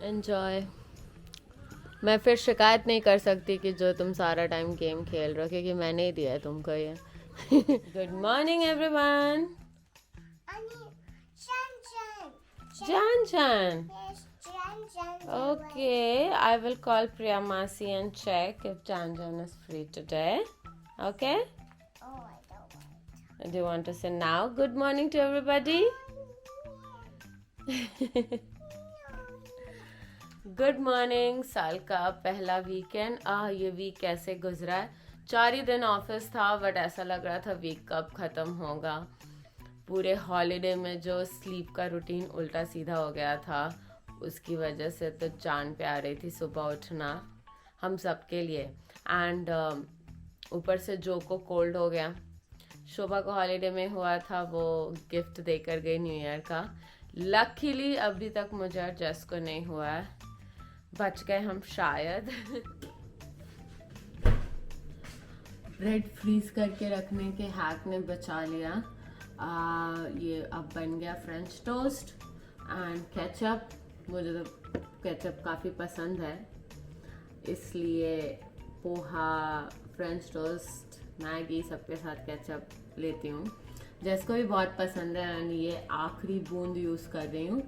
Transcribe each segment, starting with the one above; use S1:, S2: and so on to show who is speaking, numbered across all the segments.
S1: Enjoy. मैं फिर शिकायत नहीं कर सकती कि जो तुम सारा टाइम गेम खेल रहे हो, क्योंकि मैंने ही दिया है तुमको ये। Good morning everyone. Jan Jan.
S2: Yes, Jan.
S1: Okay, I will call Priya Masi and check if Jan Jan is free today. Okay?
S2: Oh, I don't want.
S1: Do you want to say now good morning to everybody? Good morning. साल का पहला weekend. ये week कैसे गुजरा है। 4 ही दिन office था, but ऐसा लग रहा था वीक कब ख़त्म होगा। पूरे हॉलीडे में जो स्लीप का रूटीन उल्टा सीधा हो गया था, उसकी वजह से तो जान पे आ रही थी सुबह उठना हम सब के लिए। एंड ऊपर से जो को कोल्ड हो गया। शोभा को हॉलीडे में हुआ था, वो गिफ्ट देकर गई न्यू ईयर का। लकीली अभी तक मुझे और जेस को नहीं हुआ है, बच गए हम शायद। ब्रेड फ्रीज करके रखने के हैक ने बचा लिया। ये अब बन गया फ्रेंच टोस्ट एंड केचप। मुझे तो केचप काफ़ी पसंद है, इसलिए पोहा, फ्रेंच टोस्ट, मैगी सबके साथ केचप लेती हूँ। जिसको भी बहुत पसंद है एंड ये आखिरी बूंद यूज़ कर रही हूँ।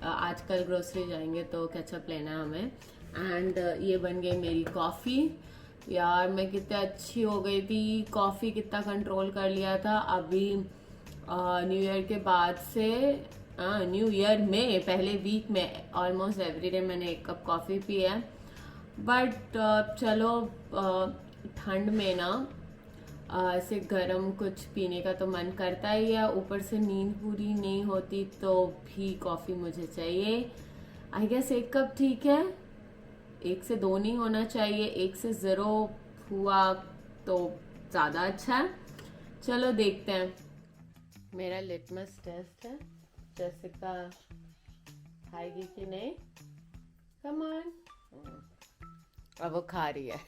S1: आजकल ग्रोसरी जाएंगे तो केचप लेना है हमें। एंड ये बन गई मेरी कॉफ़ी। यार मैं कितनी अच्छी हो गई थी, कॉफ़ी कितना कंट्रोल कर लिया था। अभी न्यू ईयर के बाद से, न्यू ईयर में पहले वीक में ऑलमोस्ट एवरीडे मैंने 1 कप कॉफ़ी पी है। बट चलो, ठंड में ना ऐसे गर्म कुछ पीने का तो मन करता ही है। ऊपर से नींद पूरी नहीं होती तो भी कॉफ़ी मुझे चाहिए। आई गेस 1 कप ठीक है, 1 से 2 नहीं होना चाहिए। 1 से 0 हुआ तो ज़्यादा अच्छा है। चलो देखते हैं। मेरा लिटमस टेस्ट है, जेसिका खाएगी कि नहीं। Come on. अब वो खा रही है।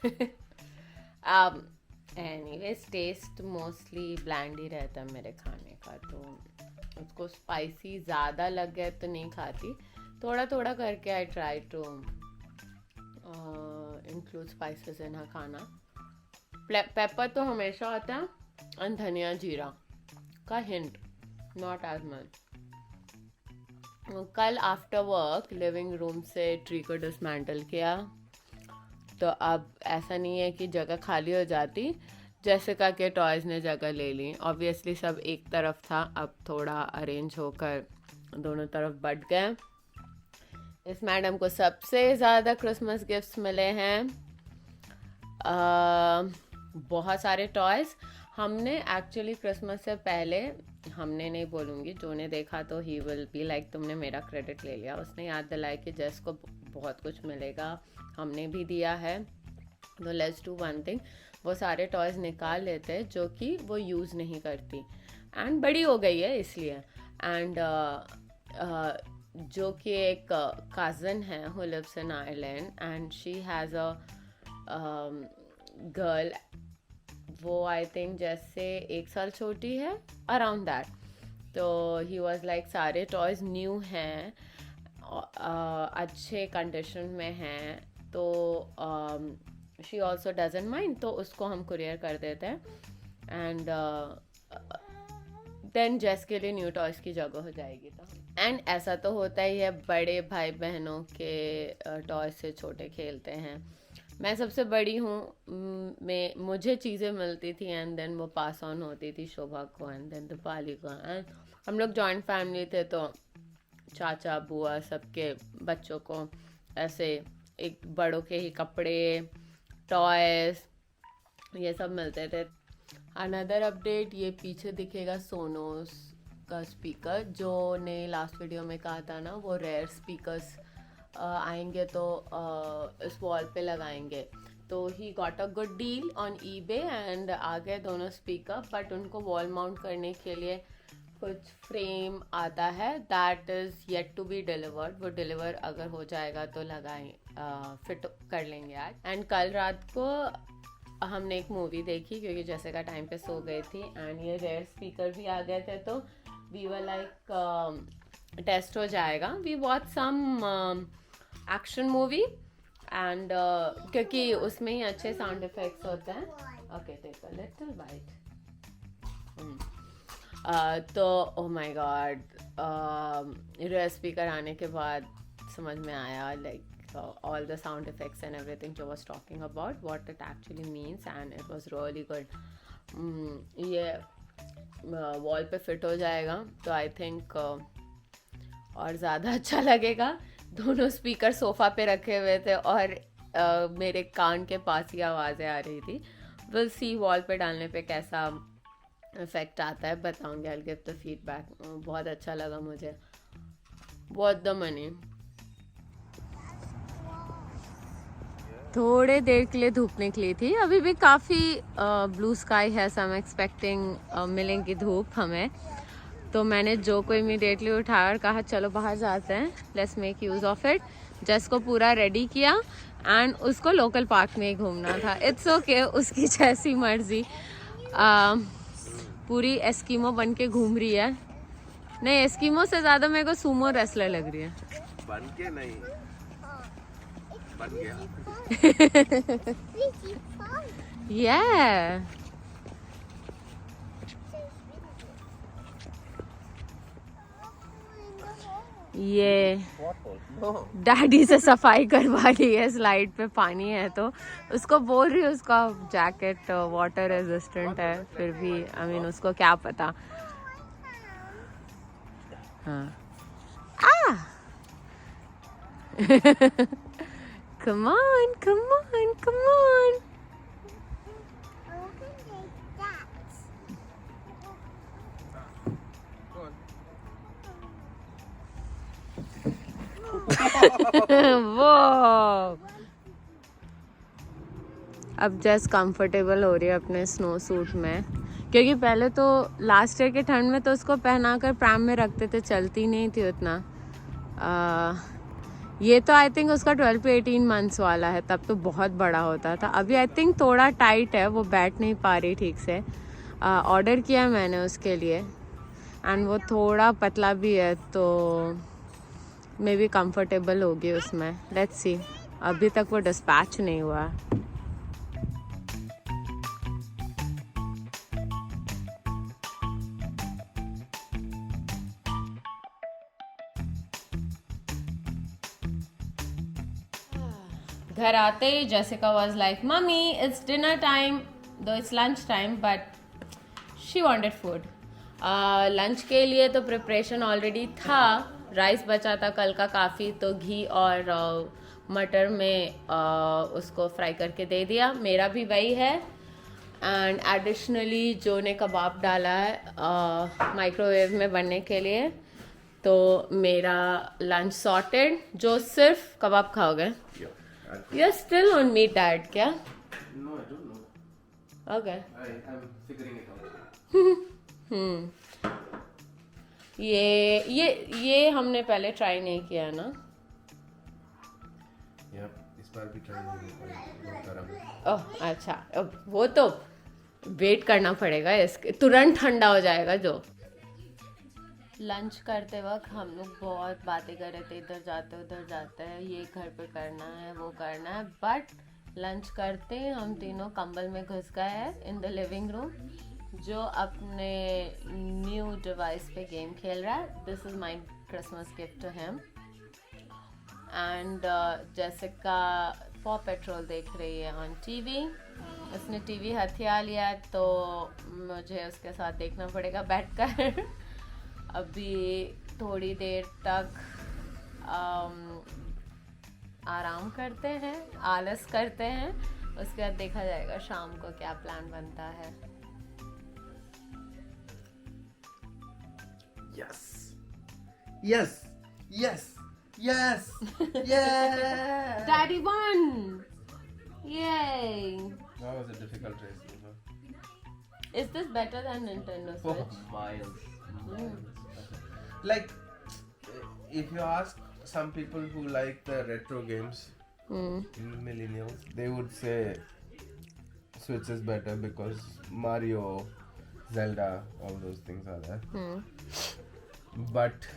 S1: एनीवेज टेस्ट मोस्टली ब्लैंड ही रहता है मेरे खाने का, तो उसको स्पाइसी ज़्यादा लग गया तो नहीं खाती। थोड़ा थोड़ा करके I try to include spices in हर खाना। पेपर तो हमेशा होता है, और धनिया जीरा का हिंट, नॉट एज मच। कल आफ्टर वर्क लिविंग रूम से ट्री को डिसमेंटल किया, तो अब ऐसा नहीं है कि जगह खाली हो जाती। जेसिका के टॉयज़ ने जगह ले ली। ऑब्वियसली सब एक तरफ था, अब थोड़ा अरेंज होकर दोनों तरफ बट गए। इस मैडम को सबसे ज़्यादा क्रिसमस गिफ्ट्स मिले हैं, बहुत सारे टॉयज़। हमने एक्चुअली क्रिसमस से पहले, हमने नहीं बोलूँगी, जो ने देखा तो ही विल बी लाइक तुमने मेरा क्रेडिट ले लिया। उसने याद दिलाया कि जेस को बहुत कुछ मिलेगा, हमने भी दिया है। तो लेट्स डू वन थिंग, वो सारे टॉयज़ निकाल लेते हैं जो कि वो यूज़ नहीं करती एंड बड़ी हो गई है इसलिए। एंड जो कि एक कज़न है who lives in Ireland and she has a girl, वो आई थिंक जैसे 1 साल छोटी है, अराउंड दैट। तो ही वॉज लाइक सारे टॉयज़ न्यू हैं, अच्छे कंडीशन में हैं, तो शी ऑल्सो डजंट माइंड, तो उसको हम कुरियर कर देते हैं। एंड देन जेस के लिए न्यू टॉयज़ की जगह हो जाएगी। तो एंड ऐसा तो होता ही है, बड़े भाई बहनों के टॉयज़ से छोटे खेलते हैं। मैं सबसे बड़ी हूँ, मुझे चीज़ें मिलती थी एंड देन वो पास ऑन होती थी शोभा को एंड देन दीपाली को। एंड हम लोग जॉइंट फैमिली थे, तो चाचा बुआ सबके बच्चों को ऐसे एक बड़ों के ही कपड़े, टॉयज़, ये सब मिलते थे। अनदर अपडेट, ये पीछे दिखेगा सोनोस का स्पीकर, जो ने लास्ट वीडियो में कहा था ना, वो रेयर स्पीकर्स आएंगे तो इस वॉल पे लगाएंगे। तो he got a good deal on eBay and आ गए दोनों स्पीकर, बट उनको वॉल माउंट करने के लिए कुछ फ्रेम आता है, that is yet to be delivered. वो डिलीवर अगर हो जाएगा तो फिट कर लेंगे आज। एंड कल रात को हमने एक मूवी देखी, क्योंकि जैसे का टाइम पे सो गई थी एंड ये रेयर स्पीकर भी आ गए थे, तो वी वर लाइक टेस्ट हो जाएगा। We watch some action movie and क्योंकि उसमें ही अच्छे साउंड इफेक्ट्स होते हैं. Okay, take a little bite. तो oh my god, rear speaker आने के बाद समझ में आया like all the sound effects and everything जो was talking about, what it actually means, and it was really good. ये वॉल पे फिट हो जाएगा तो आई थिंक और ज़्यादा अच्छा लगेगा. दोनों स्पीकर सोफ़ा पे रखे हुए थे और मेरे कान के पास ही आवाज़ें आ रही थी. विल सी वॉल पे डालने पे कैसा इफेक्ट आता है, बताऊँगी. I will give the feedback. बहुत अच्छा लगा मुझे. Worth the money. थोड़े देर के लिए धूप निकली थी. अभी भी काफ़ी ब्लू स्काई है. सो आई एम एक्सपेक्टिंग मिलेंगी धूप हमें. तो मैंने जो को इमीडिएटली उठाया और कहा चलो बाहर जाते हैं, let's make use of it. जस को पूरा रेडी किया एंड उसको लोकल पार्क में ही घूमना था. इट्स ओके, उसकी जैसी मर्जी. पूरी एस्कीमो बन के घूम रही है. नहीं, एस्कीमो से ज़्यादा मेरे को सूमो रेसलर लग रही है.
S3: बन के नहीं, बन गया.
S1: Yeah. ये डैडी से सफाई करवा ली है. स्लाइड पे पानी है तो उसको बोल रही है उसका जैकेट वाटर रेजिस्टेंट है. फिर भी आई मीन उसको क्या पता. हाँ. Come on, come on, come on. वो अब जस्ट कंफर्टेबल हो रही है अपने स्नो सूट में. क्योंकि पहले तो लास्ट ईयर के ठंड में तो उसको पहना कर प्रैम में रखते थे, चलती नहीं थी उतना. ये तो आई थिंक उसका 12 to 18 months वाला है. तब तो बहुत बड़ा होता था. अभी आई थिंक थोड़ा टाइट है, वो बैठ नहीं पा रही ठीक से. ऑर्डर किया मैंने उसके लिए एंड वो थोड़ा पतला भी है तो मे बी कंफर्टेबल होगी उसमें. Let's see. अभी तक वो डिस्पैच नहीं हुआ. घर आते ही Jessica was like mummy it's dinner time, though it's lunch time, but she wanted food. Lunch के लिए तो प्रिपरेशन ऑलरेडी था. राइस बचा था कल का काफ़ी, तो घी और मटर में उसको फ्राई करके दे दिया. मेरा भी वही है. एंड एडिशनली जो ने कबाब डाला है माइक्रोवेव में बनने के लिए. तो मेरा लंच सॉर्टेड. जो सिर्फ कबाब खाओगे? You're still on meat diet, क्या?
S3: No, I don't know.
S1: Okay.
S3: I'm figuring it out.
S1: ये हमने पहले ट्राई नहीं किया ना.
S3: इस बार भी ट्राई नहीं करा.
S1: ओह अच्छा, वो तो वेट करना पड़ेगा. इसके तुरंत ठंडा हो जाएगा. जो लंच करते वक्त हम लोग बहुत बातें कर रहे थे, इधर जाते उधर जाते हैं, ये घर पे करना है वो करना है. बट लंच करते हम तीनों कंबल में घुस गए हैं इन द लिविंग रूम. जो अपने न्यू डिवाइस पे गेम खेल रहा है. This is my Christmas gift to him. And Jessica paw patrol देख रही है ऑन टीवी. उसने टीवी हथिया लिया है तो मुझे उसके साथ देखना पड़ेगा बैठकर. अभी थोड़ी देर तक आराम करते हैं, आलस करते हैं. उसके बाद देखा जाएगा शाम को क्या प्लान बनता है.
S3: Yes. Yes. Yes. Yes. Yeah.
S1: Daddy won. Yay.
S3: That was a difficult race.
S1: Is this better than Nintendo Switch?
S3: Miles. Like, if you ask some people who like the retro games, millennials, they would say Switch is better because Mario, Zelda, all those things are there. But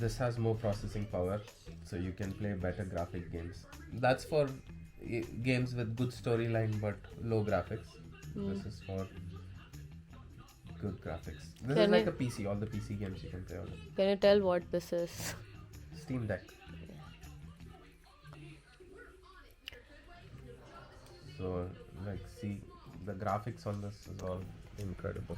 S3: This has more processing power, so you can play better graphic games. That's for games with good storyline but low graphics. This is for good graphics. This is like a PC. All the PC games you can play on it.
S1: Can you tell what this is?
S3: Steam Deck. So, like, see, the graphics on this is all incredible.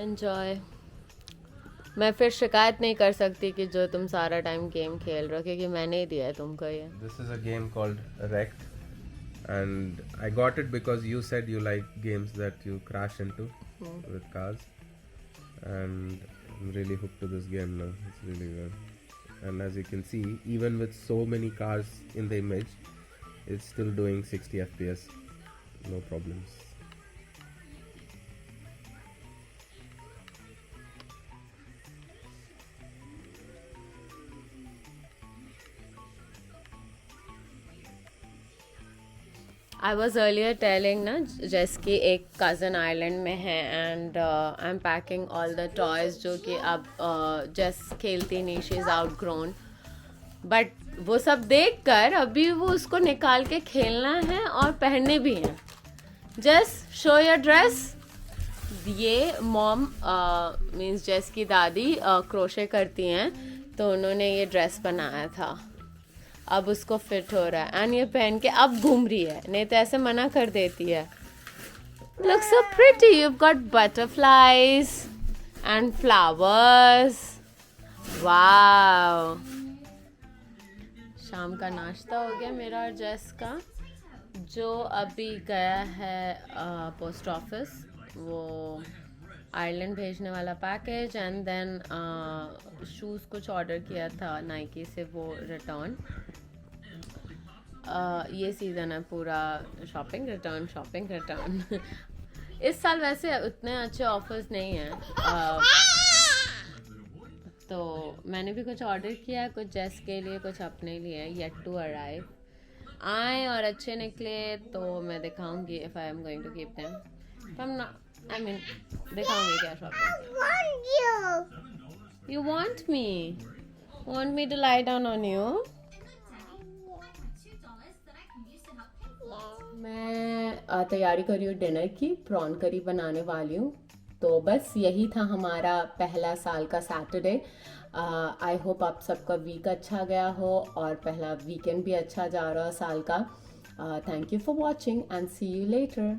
S1: Enjoy. मैं फिर शिकायत नहीं कर सकती कि जो तुम सारा टाइम गेम खेल रहे हो, क्योंकि मैंने ही दिया है तुमको ये.
S3: This is a game called Wrecked, and I got it because you said you like games that you crash into with cars, and I'm really hooked to this game now. It's really good, and as you can see, even with so many cars in the image, it's still doing 60 FPS, no problems.
S1: I was earlier telling ना जैस की एक cousin island में है and I am packing all the toys जो कि अब जैस खेलती नहीं, she is out grown. But वो सब देख कर अभी वो उसको निकाल के खेलना है और पहनने भी हैं. जैस शो योर ड्रेस. ये मॉम मीन्स जैस की दादी क्रोशे करती हैं, तो उन्होंने ये ड्रेस बनाया था. अब उसको फिट हो रहा है एंड ये पहन के अब घूम रही है, नहीं तो ऐसे मना कर देती है. Look so pretty, you got butterflies and flowers. Wow. शाम का नाश्ता हो गया मेरा और जेस का. जो अभी गया है पोस्ट ऑफिस, वो आयरलैंड भेजने वाला पैकेज, एंड देन शूज़ कुछ ऑर्डर किया था नाइकी से, वो रिटर्न. ये सीज़न है पूरा शॉपिंग रिटर्न. इस साल वैसे उतने अच्छे ऑफर्स नहीं हैं, तो मैंने भी कुछ ऑर्डर किया है, कुछ जेस के लिए, कुछ अपने लिए. Yet to arrive. आए और अच्छे निकले तो मैं दिखाऊंगी if I am going to keep them. I mean, दिखाऊंगी क्या shopping. You want me? Want me to lie down on you? मैं तैयारी कर रही हूँ डिनर की. प्रॉन करी बनाने वाली हूँ. तो बस यही था हमारा पहला साल का सैटरडे. आई होप आप सबका वीक अच्छा गया हो और पहला वीकेंड भी अच्छा जा रहा हो साल का. Thank you for watching and see you letter.